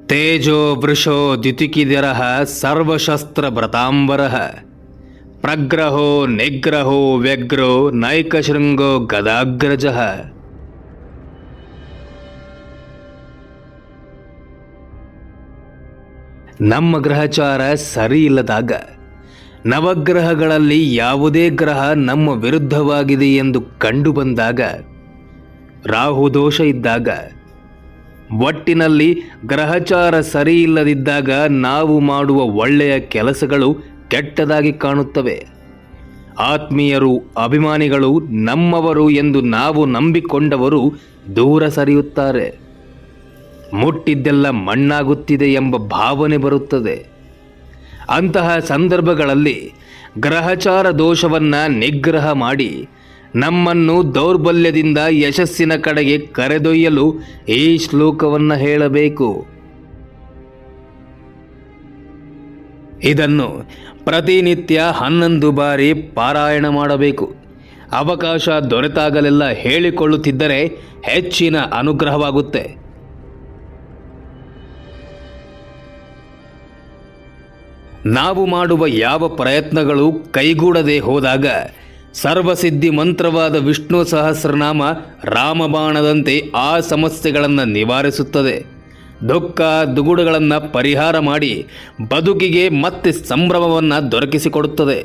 ತೇಜೋ ವೃಷೋ ದ್ಯುತಿಕಿದಿರಃ ಸರ್ವಶಸ್ತ್ರಭೃತಾಂಬರಃ ಪ್ರಗ್ರಹೋ ನಿಗ್ರಹೋ ವ್ಯಗ್ರೋ ನೈಕಶೃಂಗೋ ಗದಾಗ್ರಜಃ. ನಮ್ಮ ಗ್ರಹಚಾರ ಸರಿ ಇಲ್ಲದಾಗ, ನವಗ್ರಹಗಳಲ್ಲಿ ಯಾವುದೇ ಗ್ರಹ ನಮ್ಮ ವಿರುದ್ಧವಾಗಿದೆ ಎಂದು ಕಂಡುಬಂದಾಗ, ರಾಹು ದೋಷ ಇದ್ದಾಗ, ಒಟ್ಟಿನಲ್ಲಿ ಗ್ರಹಚಾರ ಸರಿ ಇಲ್ಲದಿದ್ದಾಗ ನಾವು ಮಾಡುವ ಒಳ್ಳೆಯ ಕೆಲಸಗಳು ಕೆಟ್ಟದಾಗಿ ಕಾಣುತ್ತವೆ. ಆತ್ಮೀಯರು, ಅಭಿಮಾನಿಗಳು, ನಮ್ಮವರು ಎಂದು ನಾವು ನಂಬಿಕೊಂಡವರು ದೂರ ಸರಿಯುತ್ತಾರೆ. ಮುಟ್ಟಿದ್ದೆಲ್ಲ ಮಣ್ಣಾಗುತ್ತಿದೆ ಎಂಬ ಭಾವನೆ ಬರುತ್ತದೆ. ಅಂತಹ ಸಂದರ್ಭಗಳಲ್ಲಿ ಗ್ರಹಚಾರ ದೋಷವನ್ನು ನಿಗ್ರಹ ಮಾಡಿ ನಮ್ಮನ್ನು ದೌರ್ಬಲ್ಯದಿಂದ ಯಶಸ್ಸಿನ ಕಡೆಗೆ ಕರೆದೊಯ್ಯಲು ಈ ಶ್ಲೋಕವನ್ನು ಹೇಳಬೇಕು. ಇದನ್ನು ಪ್ರತಿನಿತ್ಯ 11 ಬಾರಿ ಪಾರಾಯಣ ಮಾಡಬೇಕು. ಅವಕಾಶ ದೊರೆತಾಗಲೆಲ್ಲ ಹೇಳಿಕೊಳ್ಳುತ್ತಿದ್ದರೆ ಹೆಚ್ಚಿನ ಅನುಗ್ರಹವಾಗುತ್ತೆ. ನಾವು ಮಾಡುವ ಯಾವ ಪ್ರಯತ್ನಗಳು ಕೈಗೂಡದೆ ಹೋದಾಗ ಸರ್ವಸಿದ್ಧಿ ಮಂತ್ರವಾದ ವಿಷ್ಣು ಸಹಸ್ರನಾಮ ರಾಮಬಾಣದಂತೆ ಆ ಸಮಸ್ಯೆಗಳನ್ನು ನಿವಾರಿಸುತ್ತದೆ. ದುಃಖ ದುಗುಡಗಳನ್ನು ಪರಿಹಾರ ಮಾಡಿ ಬದುಕಿಗೆ ಮತ್ತೆ ಸಂಭ್ರಮವನ್ನು ದೊರಕಿಸಿಕೊಡುತ್ತದೆ.